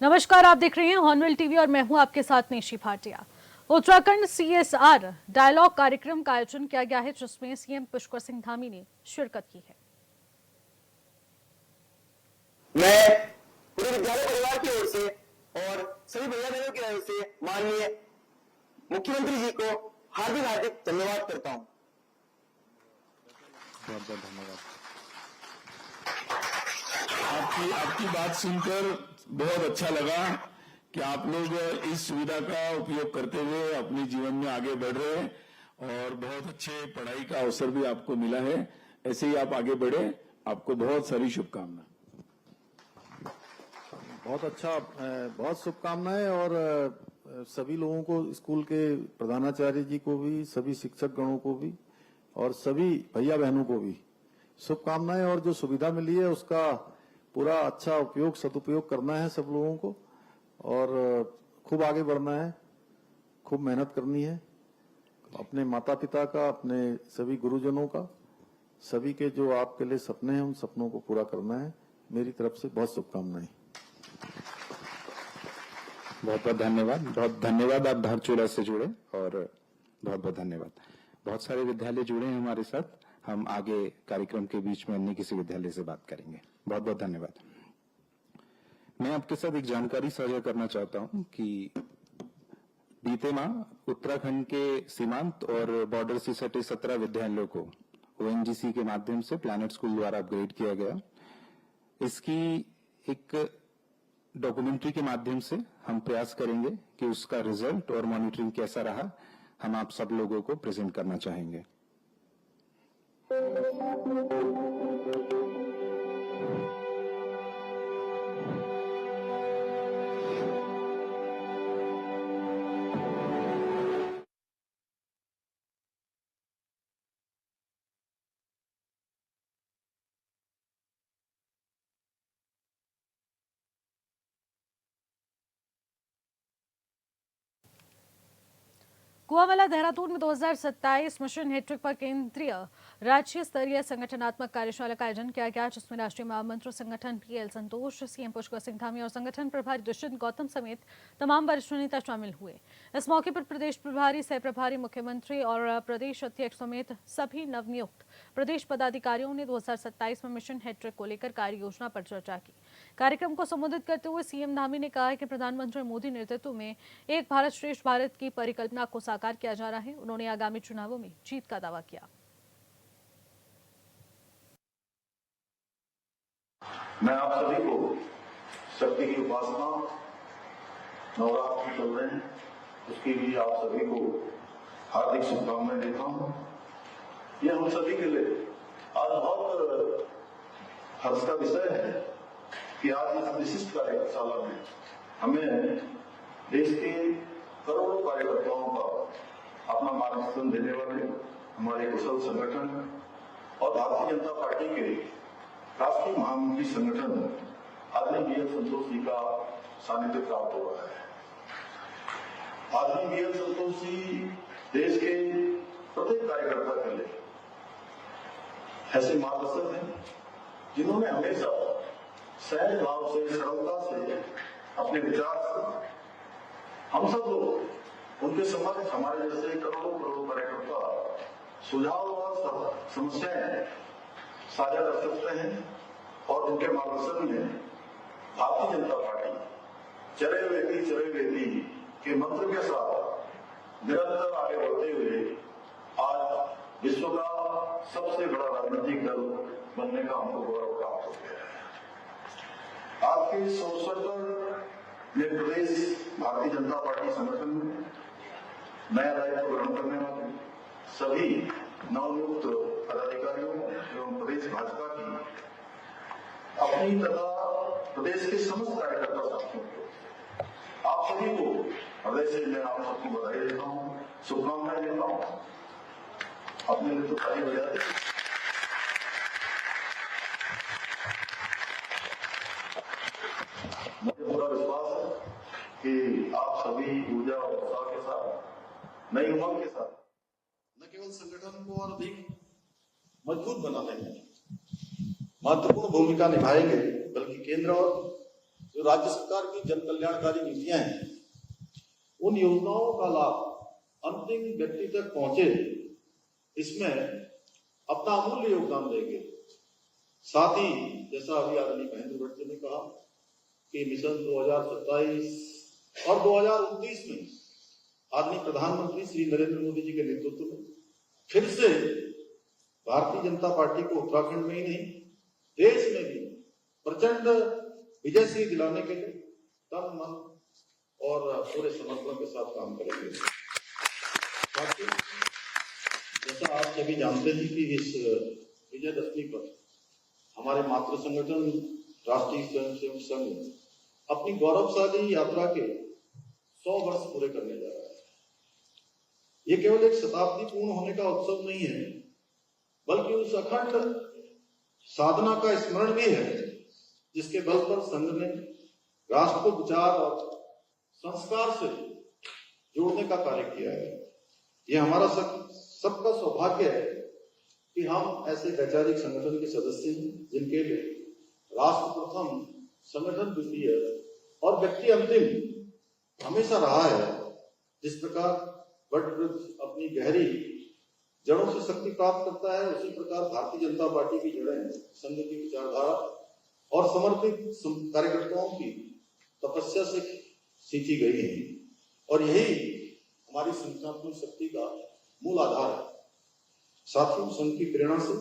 नमस्कार, आप देख रहे हैं हॉर्नबिल टीवी और मैं हूं आपके साथ निशी भाटिया। उत्तराखंड CSR डायलॉग कार्यक्रम का आयोजन किया गया है, जिसमें सीएम पुष्कर सिंह धामी ने शिरकत की है। मैं पूरे विद्यालय परिवार की ओर से और सभी भैया बहनों की ओर से माननीय मुख्यमंत्री जी को हार्दिक हार्दिक धन्यवाद करता हूं। बहुत बहुत धन्यवाद। आपकी बात सुनकर बहुत अच्छा लगा कि आप लोग इस सुविधा का उपयोग करते हुए अपने जीवन में आगे बढ़ रहे हैं और बहुत अच्छे पढ़ाई का अवसर भी आपको मिला है। ऐसे ही आप आगे बढ़े, आपको बहुत सारी शुभकामनाएं। बहुत अच्छा, बहुत शुभकामनाएं और सभी लोगों को, स्कूल के प्रधानाचार्य जी को भी, सभी शिक्षक गणों को भी और सभी भैया बहनों को भी शुभकामनाएं। और जो सुविधा मिली है उसका पूरा अच्छा उपयोग, सदुपयोग करना है सब लोगों को और खूब आगे बढ़ना है, खूब मेहनत करनी है। अपने माता पिता का, अपने सभी गुरुजनों का, सभी के जो आपके लिए सपने हैं उन सपनों को पूरा करना है। मेरी तरफ से बहुत शुभकामनाएं। बहुत बहुत धन्यवाद। बहुत धन्यवाद, आप धारचूला से जुड़े और बहुत बहुत धन्यवाद। बहुत सारे विद्यालय जुड़े हैं हमारे साथ। हम आगे कार्यक्रम के बीच में अन्य किसी विद्यालय से बात करेंगे। बहुत बहुत धन्यवाद। मैं आपके साथ एक जानकारी साझा करना चाहता हूं कि बीते माह उत्तराखंड के सीमांत और बॉर्डर से सटे 17 विद्यालयों को ONGC के माध्यम से प्लैनेट स्कूल द्वारा अपग्रेड किया गया। इसकी एक डॉक्यूमेंट्री के माध्यम से हम प्रयास करेंगे कि उसका रिजल्ट और मॉनिटरिंग कैसा रहा, हम आप सब लोगों को प्रेजेंट करना चाहेंगे। कुआंवाला देहरादून में 2027 मिशन हैट्रिक पर केंद्रीय राज्य स्तरीय संगठनात्मक कार्यशाला का आयोजन किया गया, जिसमें राष्ट्रीय महामंत्री संगठन PL संतोष, सीएम पुष्कर सिंह धामी और संगठन प्रभारी दुष्यंत गौतम समेत तमाम वरिष्ठ नेता शामिल हुए। इस मौके पर प्रदेश प्रभारी, सह प्रभारी, मुख्यमंत्री और प्रदेश अध्यक्ष समेत सभी नवनियुक्त प्रदेश पदाधिकारियों ने 2027 में मिशन हैट्रिक को लेकर कार्य योजना पर चर्चा की। कार्यक्रम को संबोधित करते हुए सीएम धामी ने कहा कि प्रधानमंत्री मोदी नेतृत्व में एक भारत श्रेष्ठ भारत की परिकल्पना को साकार किया जा रहा है। उन्होंने आगामी चुनावों में जीत का दावा किया। मैं आप सभी को शक्ति की उपासना, नवरात्र चल रहे हैं, उसके लिए आप सभी को हार्दिक शुभकामनाएं देता हूं। यह हम सभी के लिए आज बहुत हर्ष का विषय है कि आज इस विशिष्ट कार्यशाला में हमें देश के करोड़ों कार्यकर्ताओं का अपना मार्गदर्शन देने वाले हमारे कुशल संगठन और भारतीय जनता पार्टी के राष्ट्रीय महामंत्री संगठन आदरणीय BL संतोष जी का सानिध्य प्राप्त हो रहा है। आदरणीय BL संतोष जी देश के प्रत्येक कार्यकर्ता के लिए ऐसे मार्गदर्शक हैं जिन्होंने हमेशा सहज भाव से, सरलता से, अपने विचार से हम सब लोग उनके समक्ष, हमारे जैसे करोड़ों कार्यकर्ता सुझाव और समस्याएं साझा कर सकते हैं और उनके मार्गदर्शन में भारतीय जनता पार्टी चले वेती के मंत्र के साथ निरंतर आगे बढ़ते हुए आज विश्व का सबसे बड़ा राजनीतिक दल बनने का हमको गौरव प्राप्त हो गया है। आज के इस अवसर पर मैं प्रदेश भारतीय जनता पार्टी संगठन में नया दायित्व ग्रहण करने वाले सभी नवनियुक्त पदाधिकारियों एवं प्रदेश भाजपा की अपनी तथा प्रदेश के समस्त कार्यकर्ता साथियों को, आप सभी को हृदय से मैं आप सबको बधाई देता हूँ, शुभकामनाएं देता हूँ। अपने लिए तो ताली बजाते। मुझे पूरा विश्वास है कि आप सभी ऊर्जा और उत्साह के साथ, नई उमंग के साथ न केवल संगठन को और अधिक मजबूत बनाने में महत्वपूर्ण भूमिका निभाएंगे, बल्कि केंद्र और जो राज्य सरकार की जन कल्याणकारी नीतियां हैं, उन योजनाओं का लाभ अंतिम व्यक्ति तक पहुंचे, इसमें अपना अमूल्य योगदान देंगे। साथ ही जैसा अभी आदरणीय महेंद्र भट्ट जी ने कहा कि मिशन 2027 और 2029 में आदरणीय प्रधानमंत्री श्री नरेंद्र मोदी जी के नेतृत्व में फिर से भारतीय जनता पार्टी को उत्तराखंड में ही नहीं, देश में भी प्रचंड विजयश्री दिलाने के लिए तन मन और पूरे समर्पण के साथ काम करेंगे। साथियों, जैसा आप सभी जानते हैं कि इस विजयदशमी पर हमारे मातृ संगठन राष्ट्रीय स्वयंसेवक संघ अपनी गौरवशाली यात्रा के 100 वर्ष पूरे करने जा रहा है। ये केवल एक शताब्दी पूर्ण होने का उत्सव नहीं है, बल्कि उस अखंड साधना का स्मरण भी है जिसके बल पर संघ ने राष्ट्र को विचार और संस्कार से जोड़ने का कार्य किया है। ये हमारा सबका सौभाग्य है कि हम ऐसे वैचारिक संगठन के सदस्य हैं जिनके लिए राष्ट्र प्रथम, संगठन द्वितीय और व्यक्ति अंतिम हमेशा रहा है। जिस प्रकार वट वृक्ष अपनी गहरी जड़ों से शक्ति प्राप्त करता है, उसी प्रकार भारतीय जनता पार्टी की जड़ें संघ की विचारधारा और समर्पित कार्यकर्ताओं की तपस्या से सींची गई है और यही हमारी संगठनात्मक शक्ति का मूल आधार है। साथियों, संघ की प्रेरणा से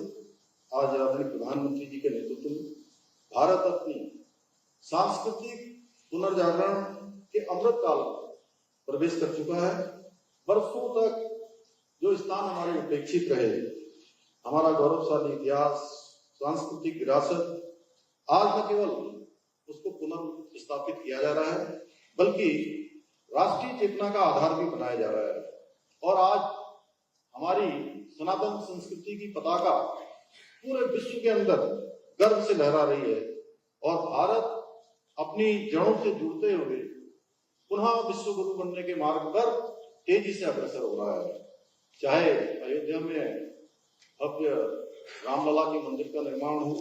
आज आदरणीय प्रधानमंत्री जी के नेतृत्व में भारत अपनी सांस्कृतिक पुनर्जागरण के अमृत काल में प्रवेश कर चुका है। वर्षों तक जो स्थान हमारे उपेक्षित रहे, हमारा गौरवशाली इतिहास, सांस्कृतिक विरासत, आज न केवल उसको पुनर्स्थापित किया जा रहा है, बल्कि राष्ट्रीय चेतना का आधार भी बनाया जा रहा है। और आज हमारी सनातन संस्कृति की पताका पूरे विश्व के अंदर गर्व से लहरा रही है और भारत अपनी जड़ों से जुड़ते हुए पुनः विश्व गुरु बनने के मार्ग पर तेजी से अग्रसर हो रहा है। चाहे अयोध्या में भव्य रामलला के मंदिर का निर्माण हो,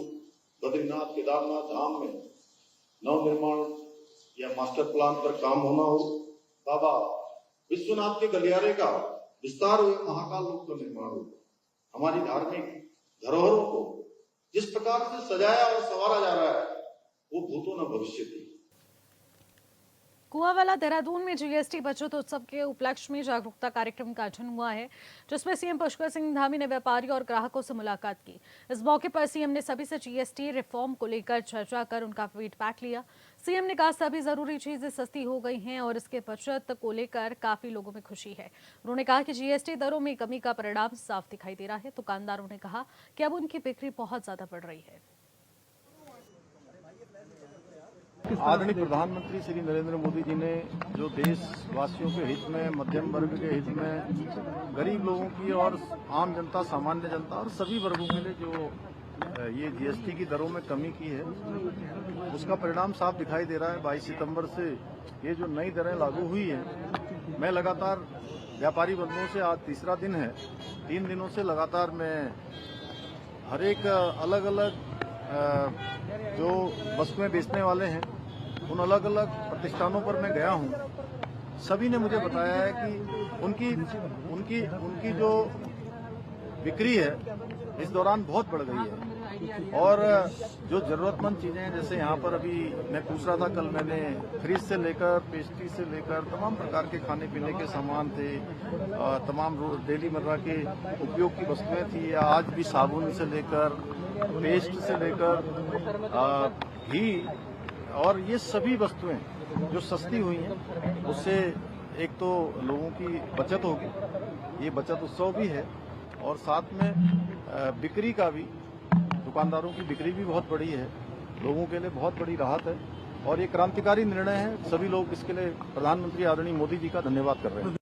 बद्रीनाथ केदारनाथ धाम में नव निर्माण या मास्टर प्लान पर काम होना हो, बाबा विश्वनाथ के गलियारे का विस्तार हुए महाकाल लोक का निर्माण हो, हमारी धार्मिक धरोहरों को जिस प्रकार से सजाया और संवारा जा रहा है वो भूतो न भविष्यति। कुआंवाला देहरादून में जीएसटी बचत उत्सव के उपलक्ष्य में जागरूकता कार्यक्रम का आयोजन हुआ है, जिसमें सीएम पुष्कर सिंह धामी ने व्यापारियों और ग्राहकों से मुलाकात की। इस मौके पर सीएम ने सभी से जीएसटी रिफॉर्म को लेकर चर्चा कर उनका फीडबैक लिया। सीएम ने कहा सभी जरूरी चीजें सस्ती हो गई हैं और इसके बचत को लेकर काफी लोगों में खुशी है। उन्होंने कहा कि जीएसटी दरों में कमी का परिणाम साफ दिखाई दे रहा है। दुकानदारों ने कहा कि अब उनकी बिक्री बहुत ज्यादा बढ़ रही है। आदरणीय प्रधानमंत्री श्री नरेंद्र मोदी जी ने जो देशवासियों के हित में, मध्यम वर्ग के हित में, गरीब लोगों की और आम जनता, सामान्य जनता और सभी वर्गों के लिए जो ये जीएसटी की दरों में कमी की है, उसका परिणाम साफ दिखाई दे रहा है। 22 सितंबर से ये जो नई दरें लागू हुई हैं, मैं लगातार व्यापारी बंधुओं से, आज तीसरा दिन है, 3 दिनों से लगातार मैं हर एक अलग अलग जो वस्तुएं बेचने वाले हैं उन अलग अलग प्रतिष्ठानों पर मैं गया हूं। सभी ने मुझे बताया है कि उनकी जो बिक्री है इस दौरान बहुत बढ़ गई है और जो जरूरतमंद चीजें हैं, जैसे यहाँ पर अभी मैं पूछ रहा था, कल मैंने फ्रिज से लेकर पेस्ट्री से लेकर तमाम प्रकार के खाने पीने के सामान थे, तमाम डेली मर्रा के उपयोग की वस्तुएं थी, आज भी साबुन से लेकर पेस्ट से लेकर घी, और ये सभी वस्तुएं जो सस्ती हुई हैं, उससे एक तो लोगों की बचत होगी, ये बचत उत्सव भी है, और साथ में बिक्री का भी, दुकानदारों की बिक्री भी बहुत बड़ी है, लोगों के लिए बहुत बड़ी राहत है और ये क्रांतिकारी निर्णय है। सभी लोग इसके लिए प्रधानमंत्री आदरणीय मोदी जी का धन्यवाद कर रहे हैं।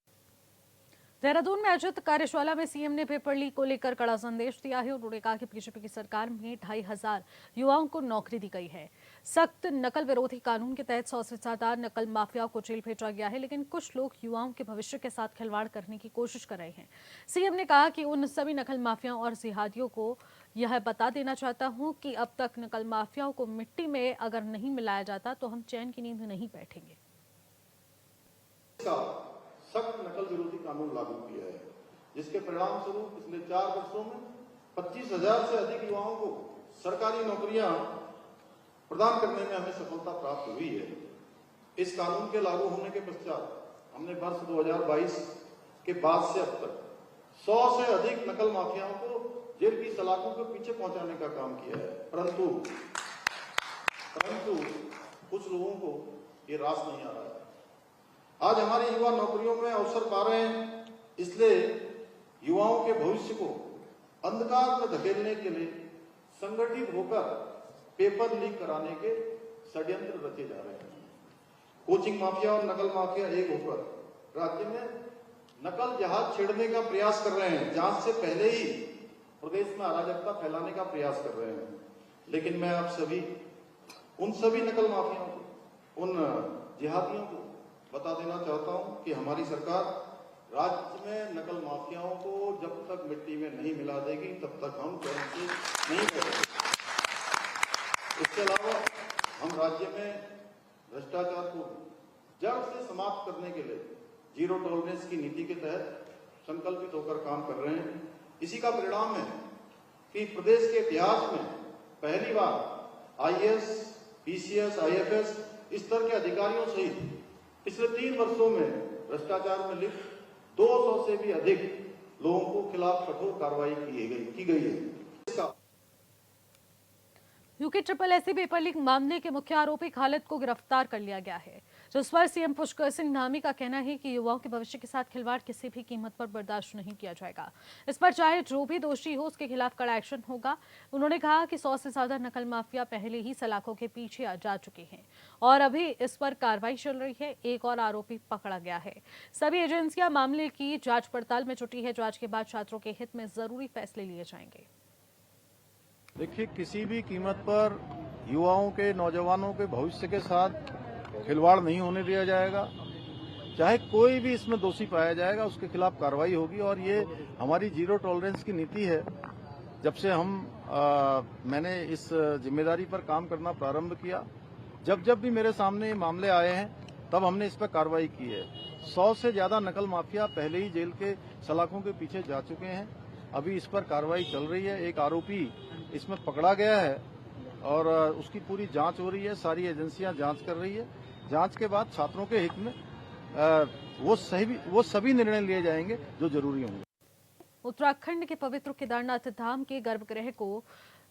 देहरादून में आयोजित कार्यशाला में सीएम ने पेपर लीक को लेकर कड़ा संदेश दिया है। उन्होंने कहा कि बीजेपी की सरकार में 2500 युवाओं को नौकरी दी गई है। सख्त नकल विरोधी कानून के तहत 100 से ज्यादा नकल माफिया को जेल भेजा गया है, लेकिन कुछ लोग युवाओं के भविष्य के साथ खिलवाड़ करने की कोशिश कर रहे हैं। सीएम ने कहा कि उन सभी नकल माफियाओं और जिहादियों को यह बता देना चाहता हूं कि अब तक नकल माफियाओं को मिट्टी में अगर नहीं मिलाया जाता तो हम चैन की नींद नहीं बैठेंगे। का सख्त नकल विरोधी कानून लागू किया है, जिसके परिणाम स्वरूप पिछले 4 वर्षों में 25,000 से अधिक युवाओं को सरकारी नौकरियां प्रदान करने में हमें सफलता प्राप्त हुई है। इस कानून के लागू होने के पश्चात हमने वर्ष 2022 के बाद से अब तक 100 से अधिक नकल माफियाओं को जेल की सलाखों के पीछे पहुंचाने का काम किया है, परंतु कुछ लोगों को ये रास नहीं आ रहा है। आज हमारे युवा नौकरियों में अवसर पा रहे हैं, इसलिए युवाओं के भविष्य को अंधकार में धकेलने के लिए संगठित होकर पेपर लीक कराने के षड्यंत्र रचे जा रहे हैं। कोचिंग माफिया और नकल माफिया एक होकर राज्य में नकल जहाज छेड़ने का प्रयास कर रहे हैं, जांच से पहले ही प्रदेश में अराजकता फैलाने का प्रयास कर रहे हैं। लेकिन मैं आप सभी उन सभी नकल माफियाओं को, उन जिहादियों को बता देना चाहता हूं कि हमारी सरकार राज्य में नकल माफियाओं को जब तक मिट्टी में नहीं मिला देगी तब तक हम चैन से नहीं बैठेंगे। इसके अलावा हम राज्य में भ्रष्टाचार को जड़ से समाप्त करने के लिए जीरो टॉलरेंस की नीति के तहत संकल्पित होकर काम कर रहे हैं। इसी का परिणाम है कि प्रदेश के इतिहास में पहली बार आईएएस, पीसीएस, आईएफएस स्तर के अधिकारियों सहित पिछले 3 वर्षों में भ्रष्टाचार में लिप्त 200 से भी अधिक लोगों को खिलाफ कठोर कार्रवाई की गई है। इसका UK triple SC paper leak मामले के मुख्य आरोपी खालिद को गिरफ्तार कर लिया गया है, जिस पर सीएम पुष्कर सिंह धामी का कहना है कि युवाओं के भविष्य के साथ खिलवाड़ किसी भी कीमत पर बर्दाश्त नहीं किया जाएगा। इस पर चाहे जो भी दोषी हो उसके खिलाफ कड़ा एक्शन होगा। उन्होंने कहा कि 100 से ज्यादा नकल माफिया पहले ही सलाखों के पीछे जा चुके हैं और अभी इस पर कार्रवाई चल रही है। एक और आरोपी पकड़ा गया है। सभी एजेंसियां मामले की जांच पड़ताल में जुटी है। जांच के बाद छात्रों के हित में जरूरी फैसले लिए जाएंगे। देखिए, किसी भी कीमत पर युवाओं के, नौजवानों के भविष्य के साथ खिलवाड़ नहीं होने दिया जाएगा। चाहे कोई भी इसमें दोषी पाया जाएगा उसके खिलाफ कार्रवाई होगी और ये हमारी जीरो टॉलरेंस की नीति है। जब से मैंने इस जिम्मेदारी पर काम करना प्रारंभ किया, जब भी मेरे सामने मामले आए हैं तब हमने इस पर कार्रवाई की है। 100 से ज्यादा नकल माफिया पहले ही जेल के सलाखों के पीछे जा चुके हैं। अभी इस पर कार्रवाई चल रही है। एक आरोपी इसमें पकड़ा गया है और उसकी पूरी जांच हो रही है। सारी एजेंसियां जांच कर रही है। जांच के बाद छात्रों के हित में वो सभी निर्णय लिए जाएंगे जो जरूरी होंगे। उत्तराखंड के पवित्र केदारनाथ धाम के गर्भगृह को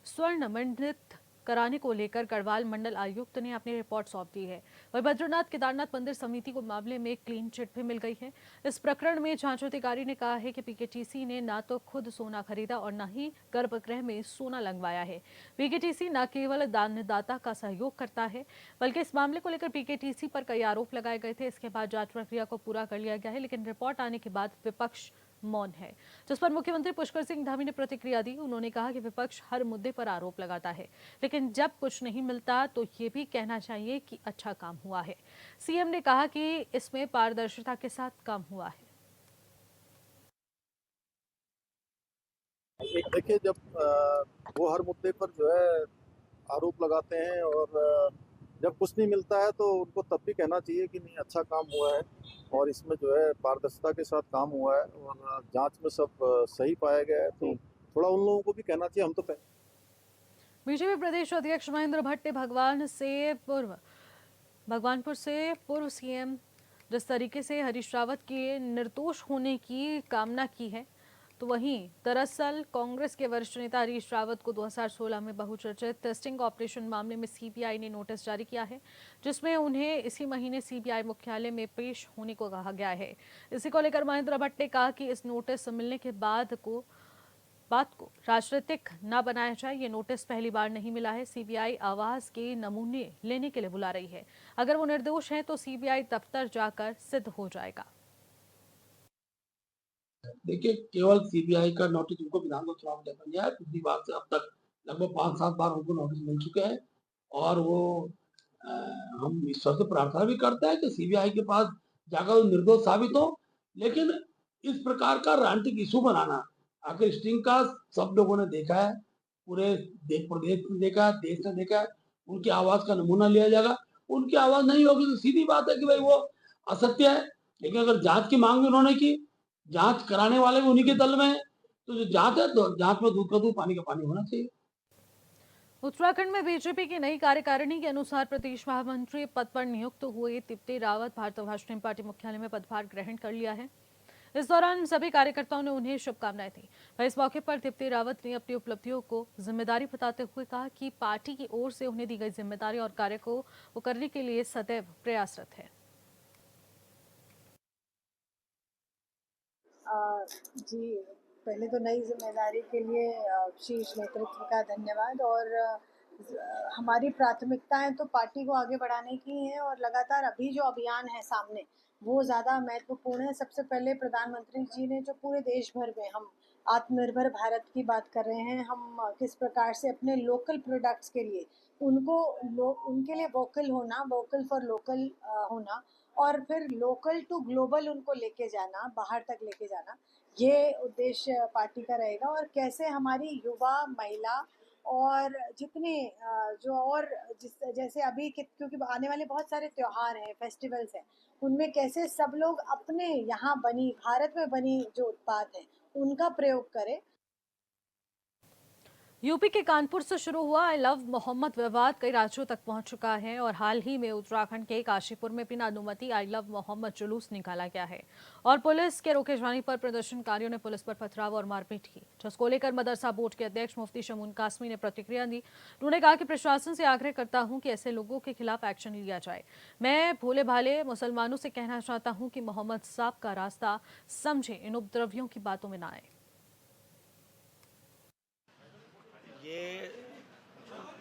स्वर्ण मंडित कराने को लेकर गढ़वाल मंडल आयुक्त ने अपनी रिपोर्ट सौंप दी है। वहीं बद्रीनाथ केदारनाथ मंदिर समिति को मामले में क्लीन चिट भी मिल गई है। इस प्रकरण में जांच अधिकारी ने कहा है कि पीकेटीसी ने न तो खुद सोना खरीदा और न ही गर्भगृह में सोना लगवाया है। पीकेटीसी न केवल दानदाता का सहयोग करता है बल्कि इस मामले को लेकर पीकेटीसी पर कई आरोप लगाए गए थे। इसके बाद जांच प्रक्रिया को पूरा कर लिया गया है, लेकिन रिपोर्ट आने के बाद विपक्ष मौन है, जिस पर मुख्यमंत्री पुष्कर सिंह धामी ने प्रतिक्रिया दी। उन्होंने कहा कि विपक्ष हर मुद्दे पर आरोप लगाता है, लेकिन जब कुछ नहीं मिलता तो ये भी कहना चाहिए कि अच्छा काम हुआ है। सीएम ने कहा कि इसमें पारदर्शिता के साथ काम हुआ है। देखिए, जब वो हर मुद्दे पर जो है आरोप लगाते हैं और जब कुछ नहीं मिलता है तो उनको तब भी कहना चाहिए कि नहीं, अच्छा काम हुआ है और इसमें जो है पारदर्शिता के साथ काम हुआ है और जांच में सब सही पाया गया है। तो थोड़ा उन लोगों को भी कहना चाहिए। हम तो बीजेपी प्रदेश अध्यक्ष महेंद्र भट्ट ने भगवानपुर से पूर्व सीएम जिस तरीके से हरीश रावत के निर्दोष होने की कामना की है, तो वहीं दरअसल कांग्रेस के वरिष्ठ नेता हरीश रावत को 2016 में बहुचर्चित टेस्टिंग ऑपरेशन मामले में सीबीआई ने नोटिस जारी किया है, जिसमें उन्हें इसी महीने सीबीआई मुख्यालय में पेश होने को कहा गया है। इसी को लेकर महेंद्र भट्ट ने कहा कि इस नोटिस मिलने के बाद बात को राजनीतिक न बनाया जाए। ये नोटिस पहली बार नहीं मिला है। सीबीआई आवाज के नमूने लेने के लिए बुला रही है। अगर वो निर्दोष हैं तो सीबीआई दफ्तर जाकर सिद्ध हो जाएगा। देखिए, केवल सीबीआई का नोटिस उनको विधानसभा चुनाव में देखा गया है। पिछली बार से अब तक लगभग 5-7 बार उनको नोटिस मिल चुके हैं और वो हम ईश्वर से प्रार्थना भी करते हैं कि सीबीआई के पास जाकर वो निर्दोष साबित हो। लेकिन इस प्रकार का राजनीतिक इशू बनाना, आखिर स्टिंग का सब लोगों ने देखा है, पूरे देश प्रदेश ने देखा है, देश ने देखा है। उनकी आवाज का नमूना लिया जाएगा। उनकी आवाज नहीं होगी तो सीधी बात है कि भाई वो असत्य है। लेकिन अगर जांच की मांग भी उन्होंने की, जांच कराने वाले भी उन्हीं के दल में है, तो जो जांच है तो जांच में दूध का दूध पानी का पानी होना चाहिए। उत्तराखंड में बीजेपी की नई कार्यकारिणी के अनुसार प्रदेश महामंत्री पद पर नियुक्त हुए तृप्ति रावत भारत पार्टी मुख्यालय में पदभार ग्रहण कर लिया है। इस दौरान सभी कार्यकर्ताओं ने उन्हें शुभकामनाएं दी। वहीं इस मौके पर तृप्ति रावत ने अपनी उपलब्धियों को जिम्मेदारी बताते हुए कहा कि पार्टी की ओर से उन्हें दी गई जिम्मेदारी और कार्य को वो करने के लिए सदैव प्रयासरत है। जी, पहले तो नई जिम्मेदारी के लिए शीर्ष नेतृत्व का धन्यवाद। और हमारी प्राथमिकताएं तो पार्टी को आगे बढ़ाने की हैं और लगातार अभी जो अभियान है सामने वो ज़्यादा महत्वपूर्ण है। सबसे पहले प्रधानमंत्री जी ने जो पूरे देश भर में हम आत्मनिर्भर भारत की बात कर रहे हैं, हम किस प्रकार से अपने लोकल प्रोडक्ट्स के लिए उनके लिए वोकल होना, वोकल फॉर लोकल होना और फिर लोकल टू ग्लोबल उनको लेके जाना, बाहर तक लेके जाना, ये उद्देश्य पार्टी का रहेगा। और कैसे हमारी युवा, महिला और जितने जो और जैसे अभी क्योंकि आने वाले बहुत सारे त्योहार हैं, फेस्टिवल्स हैं, उनमें कैसे सब लोग अपने यहाँ बनी, भारत में बनी जो उत्पाद हैं उनका प्रयोग करें। यूपी के कानपुर से शुरू हुआ आई लव मोहम्मद विवाद कई राज्यों तक पहुंच चुका है और हाल ही में उत्तराखंड के काशीपुर में बिना अनुमति आई लव मोहम्मद जुलूस निकाला गया है और पुलिस के रोके जाने पर प्रदर्शनकारियों ने पुलिस पर पथराव और मारपीट की, जिसको लेकर मदरसा बोर्ड के अध्यक्ष मुफ्ती शमून कासमी ने प्रतिक्रिया दी। उन्होंने कहा कि प्रशासन से आग्रह करता हूं कि ऐसे लोगों के खिलाफ एक्शन लिया जाए। मैं भोले भाले मुसलमानों से कहना चाहता हूं कि मोहम्मद साहब का रास्ता समझे, इन उपद्रवियों की बातों में न आए। ये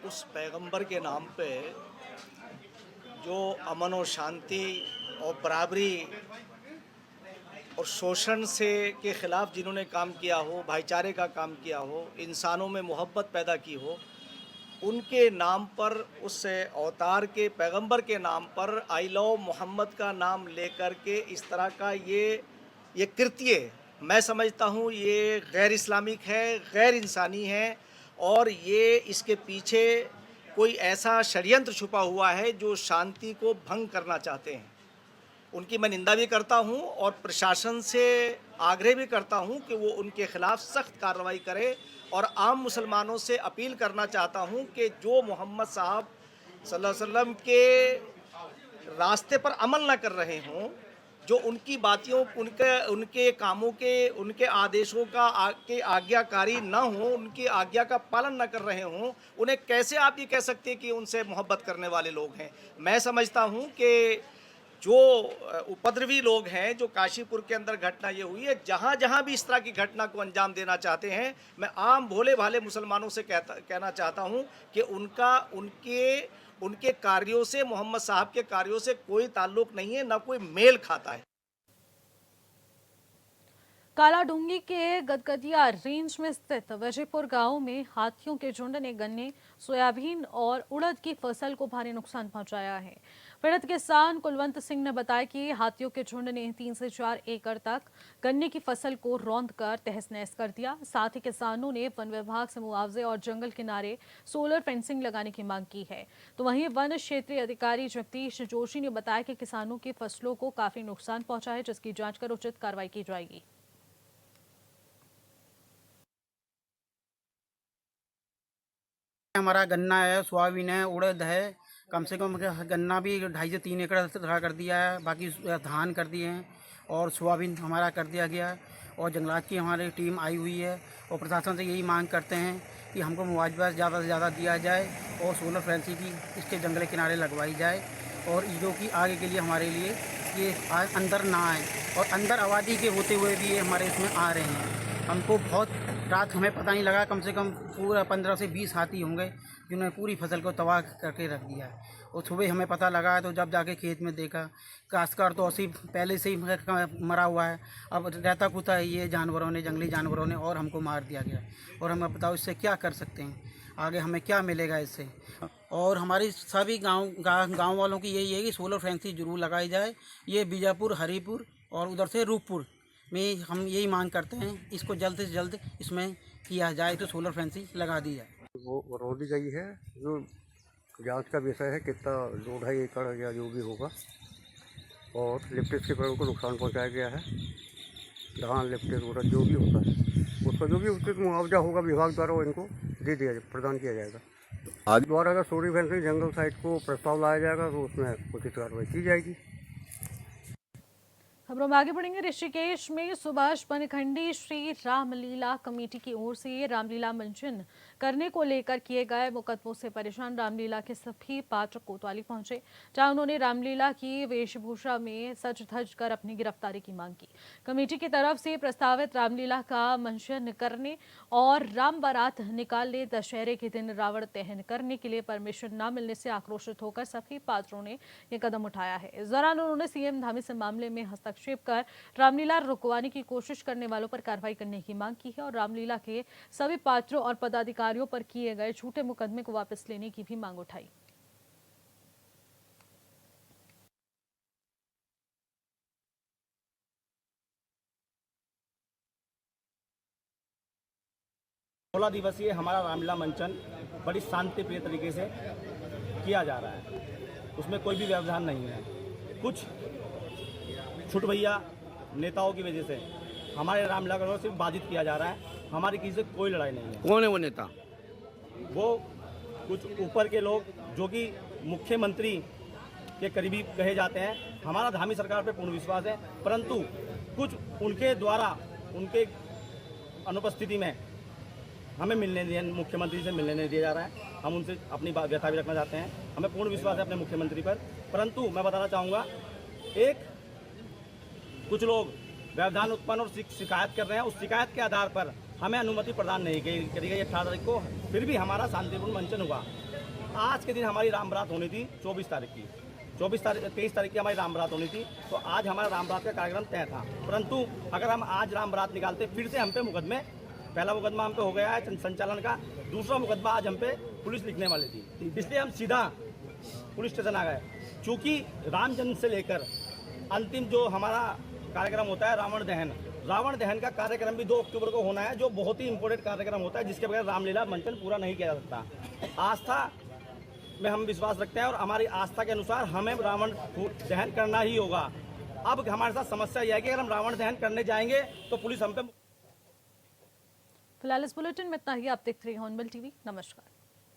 उस पैगंबर के नाम पे जो अमन और शांति और बराबरी और शोषण से के ख़िलाफ़ जिन्होंने काम किया हो, भाईचारे का काम किया हो, इंसानों में मोहब्बत पैदा की हो, उनके नाम पर, उस अवतार के पैगंबर के नाम पर आई लव मोहम्मद का नाम लेकर के इस तरह का ये कृत्य मैं समझता हूँ ये गैर इस्लामिक है, गैर इंसानी है और ये इसके पीछे कोई ऐसा षड्यंत्र छुपा हुआ है जो शांति को भंग करना चाहते हैं। उनकी मैं निंदा भी करता हूं और प्रशासन से आग्रह भी करता हूं कि वो उनके खिलाफ सख्त कार्रवाई करे और आम मुसलमानों से अपील करना चाहता हूं कि जो मोहम्मद साहब सल्लल्लाहु अलैहि वसल्लम के रास्ते पर अमल न कर रहे हों, जो उनकी बातियों, उनके कामों के, उनके आदेशों के आज्ञाकारी न हो, उनकी आज्ञा का पालन न कर रहे हों, उन्हें कैसे आप ये कह सकते हैं कि उनसे मोहब्बत करने वाले लोग हैं। मैं समझता हूं कि जो उपद्रवी लोग हैं, जो काशीपुर के अंदर घटना ये हुई है, जहाँ जहाँ भी इस तरह की घटना को अंजाम देना चाहते हैं, मैं आम भोले भाले मुसलमानों से कहना चाहता हूँ कि उनके कार्यों से, मोहम्मद साहब के कार्यों से कोई ताल्लुक नहीं है, ना कोई मेल खाता है। कालाडूंगी के गदगदिया रेंज में स्थित वजयपुर गांव में हाथियों के झुंड ने गन्ने, सोयाबीन और उड़द की फसल को भारी नुकसान पहुंचाया है। पीड़ित किसान कुलवंत सिंह ने बताया कि हाथियों के झुंड ने 3 से 4 एकड़ तक गन्ने की फसल को रौंदकर तहस-नहस कर दिया। साथ ही किसानों ने वन विभाग से मुआवजे और जंगल किनारे सोलर फेंसिंग लगाने की मांग की है। तो वहीं वन क्षेत्रीय अधिकारी जगदीश जोशी ने बताया कि किसानों की फसलों को काफी नुकसान पहुंचा है, जिसकी जांच कर उचित कार्रवाई की जाएगी। हमारा गन्ना है, सोयाबीन है, उड़द है, कम से कम गन्ना भी 2.5 से 3 एकड़ कर दिया है, बाकी धान कर दिए हैं और सोयाबीन हमारा कर दिया गया है। और जंगलात की हमारी टीम आई हुई है और प्रशासन से यही मांग करते हैं कि हमको मुआवजा ज़्यादा से ज़्यादा दिया जाए और सोलर फेंसिंग की इसके जंगल किनारे लगवाई जाए और जो कि आगे के लिए हमारे लिए ये अंदर ना आए और अंदर आबादी के होते हुए भी ये हमारे इसमें आ रहे हैं। हमको बहुत रात हमें पता नहीं लगा, कम से कम पूरा 15 से 20 हाथी होंगे जिन्होंने पूरी फसल को तबाह करके रख दिया है। और सुबह हमें पता लगा तो जब जाके खेत में देखा, काश्तकार तो ऐसे पहले से ही मरा हुआ है, अब रहता कुता है ये जानवरों ने, जंगली जानवरों ने, और हमको मार दिया गया। और हम बताओ इससे क्या कर सकते हैं, आगे हमें क्या मिलेगा इससे। और हमारी सभी गांव वालों की यही है कि सोलर फैंसी जरूर लगाई जाए। ये बीजापुर, हरिपुर और उधर से रूपपुर में हम यही मांग करते हैं, इसको जल्द से जल्द इसमें किया जाए तो सोलर फैंसी लगा दी जाए। वो रोडी गई है, जो जांच का विषय है, कितना 2-2.5 एकड़ या जो भी होगा। और लिप्टिस के पेड़ों को नुकसान पहुंचाया गया है। धान, लिप्टिस वगैरह जो भी होता है उसका जो भी उचित मुआवजा होगा विभाग द्वारा वो इनको प्रदान किया जाएगा। आज द्वारा अगर सोलर फैंसी जंगल साइट को प्रस्ताव लाया जाएगा तो उसमें उचित कार्रवाई की जाएगी। खबरों में आगे बढ़ेंगे। ऋषिकेश में सुभाष बनखंडी श्री रामलीला कमेटी की ओर से रामलीला मंचन करने को लेकर किए गए मुकदमों से परेशान रामलीला के सभी पात्र कोतवाली पहुंचे, जहां उन्होंने रामलीला की वेशभूषा में सज धज कर अपनी गिरफ्तारी की मांग की। कमेटी की तरफ से प्रस्तावित रामलीला का मंचन करने और राम बारात निकालने, दशहरे के दिन रावण दहन करने के लिए परमिशन न मिलने से आक्रोशित होकर सभी पात्रों ने यह कदम उठाया है। इस दौरान उन्होंने सीएम धामी से मामले में हस्तक्षेप कर रामलीला रुकवाने की कोशिश करने वालों पर कार्रवाई करने की मांग की है और रामलीला के सभी पात्रों और पदाधिकारियों पर किए गए झूठे मुकदमे को वापस लेने की भी मांग उठाई। सोलह दिवसीय हमारा रामलीला मंचन बड़ी शांतिप्रिय तरीके से किया जा रहा है, उसमें कोई भी व्यवधान नहीं है। कुछ छुट भैया नेताओं की वजह से हमारे रामलीला को सिर्फ बाधित किया जा रहा है। हमारी किसी से कोई लड़ाई नहीं है। कौन है वो नेता? वो कुछ ऊपर के लोग जो कि मुख्यमंत्री के करीबी कहे जाते हैं। हमारा धामी सरकार पे पूर्ण विश्वास है, परंतु कुछ उनके द्वारा उनके अनुपस्थिति में हमें मुख्यमंत्री से मिलने नहीं दिया जा रहा है। हम उनसे अपनी व्यथा भी रखना चाहते हैं। हमें पूर्ण विश्वास है अपने मुख्यमंत्री पर, परंतु मैं बताना चाहूँगा, कुछ लोग व्यवधान उत्पन्न और शिकायत कर रहे हैं। उस शिकायत के आधार पर हमें अनुमति प्रदान नहीं करी गई 18 तारीख को। फिर भी हमारा शांतिपूर्ण मंचन हुआ। आज के दिन हमारी राम बारात होनी थी 23 तारीख की, 23 तारीख की हमारी राम बारात होनी थी, तो आज हमारा राम बारात का कार्यक्रम तय था। परंतु अगर हम आज राम बारात निकालते, फिर से हम पे मुकदमे, पहला मुकदमा हम पे हो गया है संचालन का, दूसरा मुकदमा आज हम पे पुलिस लिखने वाली थी, इसलिए हम सीधा पुलिस स्टेशन आ गए। चूँकि राम जन्म से लेकर अंतिम जो हमारा कार्यक्रम होता है रावण दहन का कार्यक्रम भी 2 अक्टूबर को होना है, जो बहुत ही इंपॉर्टेंट कार्यक्रम होता है, जिसके बगैर रामलीला मंचन पूरा नहीं किया जा सकता। आस्था में हम विश्वास रखते हैं और हमारी आस्था के अनुसार हमें रावण दहन करना ही होगा। अब हमारे साथ समस्या यह है कि अगर हम रावण दहन करने जाएंगे तो पुलिस हम पे। फिलहाल इस बुलेटिन में इतना ही। आप देखते रहिए हॉर्नबिल टीवी। नमस्कार।